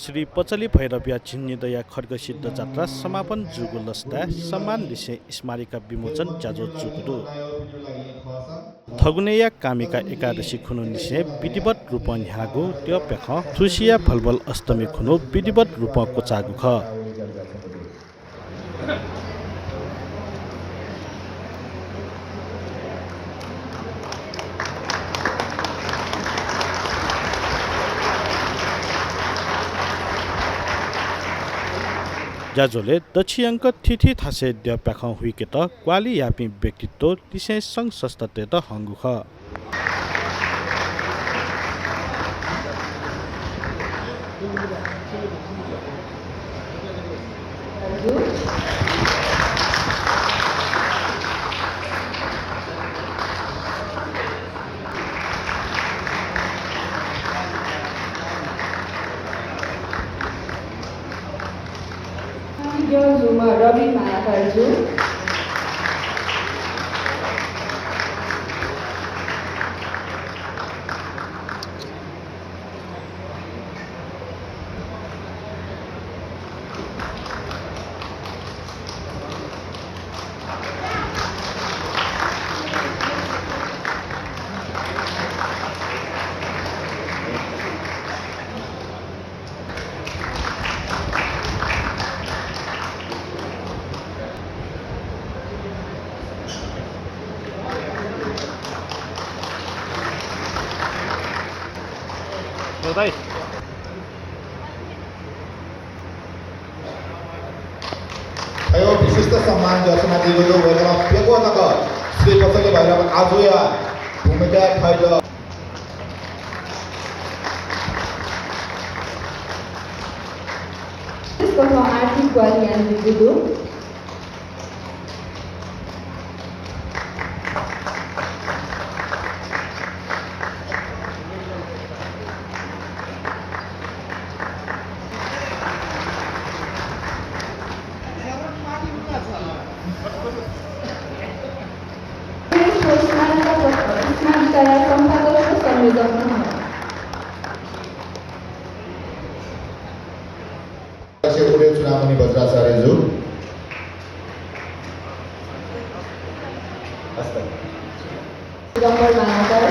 श्री पचली भैरव्या झिन्निदया खड्ग सिद्ध जात्रा समापन जुगुलस्ता सम्मान लिसे स्मारिका विमोचन जाजो जुगुरु थगुनेया कामिका एकादशी खुनु निसे विधिवत रूप न्यागु त्यो पेख थुसिया फलबल अष्टमी खुनु विधिवत रूप कोचागु ख जाजोले दक्षि अंक थिथि थासे द्य प्याख हुइके त क्वाली यापी व्यक्तित्व तिसे संग संस्थते त हंगु ख रवि महाकार्जु विशिष्ट सम्मान जसमा दिएको वेला पेको तक श्री पचले भैरव आजुया भूमिका खैद त्यसको आर्थिक ग्वालियान दिगु पुढे चुनावणी भद्राचार्यजू गम्बर महाकाल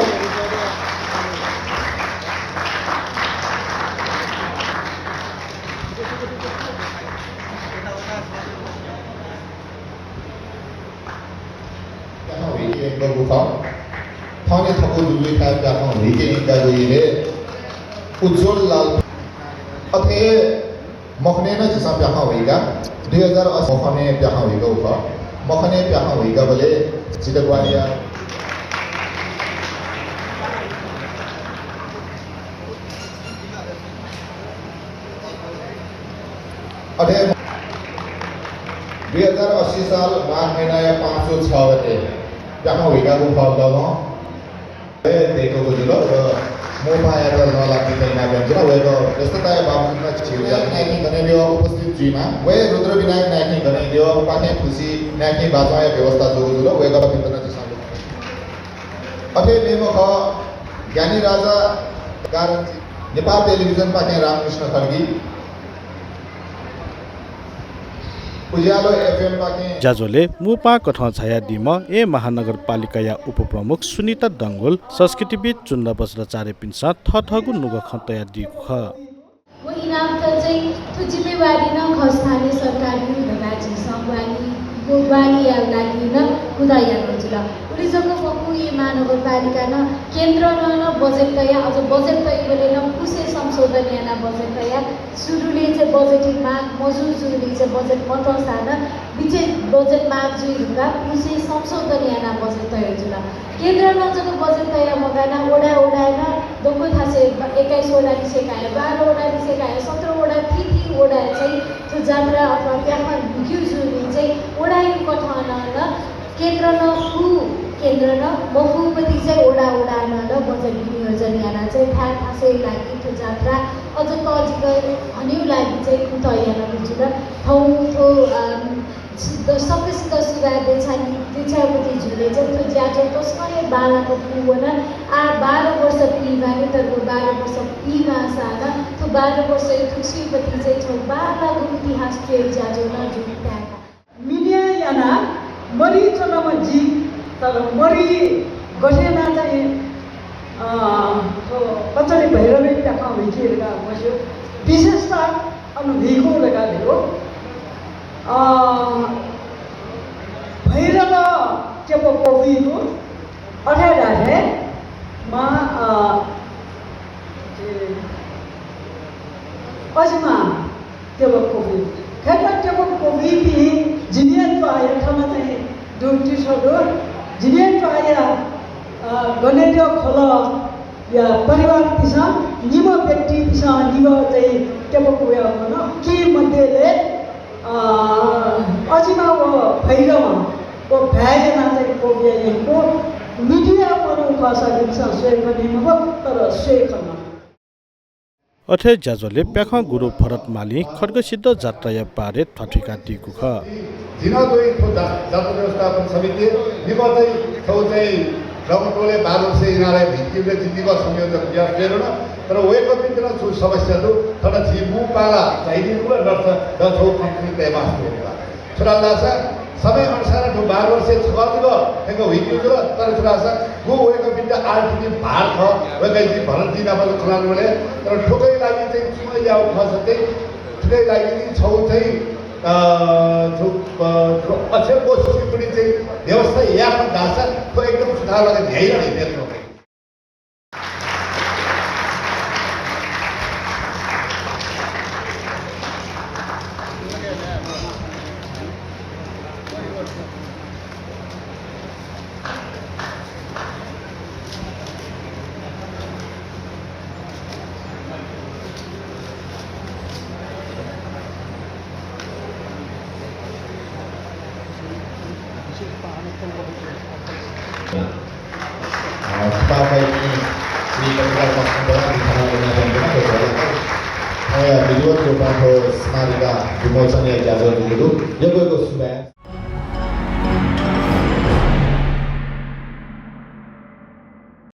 थाने थको दुई का प्याखा हुइके इनका गइले उज्जवल लाल अथे मखने न जिसा प्याखा होइगा 2008 मखने प्याखा होइगा उखा मखने प्याखा होइगा बोले जिदगवालिया अथे 2080 साल माघ महीना या 506 गते प्याखा होइगा को फल दलो देखो गुजुलो मोबाइल र नलाग्ने तैना गन्जरा वेको व्यस्तताय बाबजुमा छिउजा नाइकिङ गर्ने यो उपस्थित जुइमा वे रुद्र विनायक नाइकिङ गर्ने यो पाथे खुसी नाइकिङ बाजाय व्यवस्था जोगुजुलो वेको पिन्तन दिसालो अथे मेमो ख ज्ञानी राजा कारण नेपाल टेलिभिजन पाथे रामकृष्ण खड्गी उज्यालो एफएम पाथे जाजोले मुपा कथा छाया दिम ए महानगरपालिका या उपप्रमुख सुनिता दंगोल संस्कृतिविद चुन्ना बज्राचार्य पिन्सा थथगु नुग खतया दिगु ख वो इनाम त चाहिँ त्यो जिम्मेवारी न स्थानीय सरकारी राज्य संघवानी गोबानी या लागि न कुदाया नजुला उलिजको फकु ये महानगरपालिका न केन्द्र न बजेट तया अझ बजेट तय गरे न कुसे संशोधन याना बजेट तया सुरुले चाहिँ बजेटिङ माग मजुर सुरुले चाहिँ बजेट पटसाना बिचे बजेट माग जुइ हुँदा कुसे संशोधन याना बजेट तय जुला केन्द्र न जको बजेट तया मगाना ओडा न दोको थासे 21 वडा निसेकाय 12 वडा निसेकाय 17 वडा थिथि वडा चाहिँ त्यो जात्रा अथवा त्यहाँ भुक्यु जुनि चाहिँ ओडाइ कठन न केन्द्र न कु केन्द्र न बहुमती चाहिँ ओडा न बजेट विनियोजन याना चाहिँ थासे लागि त्यो जात्रा अझ तजिक हन्यु लागि चाहिँ तयार हुन्छ र ठाउँ सबैसित सुगा देछापति झुले चाहिँ त्यो ज्याचो तस्करै बालाको पुगोन आ 12 वर्ष पिभाने तरको 12 वर्ष पिमा साना त्यो 12 वर्ष थुक्सीपति चाहिँ छ बालाको इतिहास त्यो ज्याचो न जुटाका मिडिया याना मरी चलामा जी तर मरी गठेना चाहिँ पछाडि भैरवी टाका भइकेका बस्यो विशेषता अनुभीको लगाएको भैरव केपो कोविको अठारे मा अजमा केपो कोवि खेता केपो कोवि भी जिनियन तो आया ठामा चाहिँ ड्युटी छोडो जिनियन तो आया गनेडियो खोल या परिवार पिसा निम व्यक्ति पिसा निम चाहिँ केपो कोवि न के मध्येले अजिमा वो भैरव वो भ्याएन चाहिँ कोवि यहाँको मिडिया परो खसाले पिसा स्वेक निम तर स्वेक न अथे ज्याजोले प्याख गुरु भरत माली खड्गसिद्ध जात्राया पारे थठिका दिगु ख जिना दोई जात्रा व्यवस्थापन समिति निको चाहिँ छौ चाहिँ रमटोले 12 वर्ष यिनीहरूलाई भित्तिले जिन्दीको संयोजक या फेरो न तर वेको पिन्टला छु समस्या दु थडा छिबु पाला चाहिदिनु र रथ दछौ कम्पनी तेमास होला छोरा लासा समय अनुसार जो 12 वर्ष छगदिगो हेको हिजो र तर छोरा सा गो वेको पिन्ट आर्थिक भार ख वेकै जी भरत दिना बल खलानुले तर ठोकै लागि चाहिँ सुनै याउ खसते ठोकै लागि छौ चाहिँ जो अक्षर कोसिस पनि चाहिँ व्यवस्था यहाँ दासा को एकदम सुधार गर्ने ध्यान नै दिएको Sebagai ini di pemerintahan pemerintahan di sana dengan video coba ke Semarang di Mojonya jauh dulu, dia gue sudah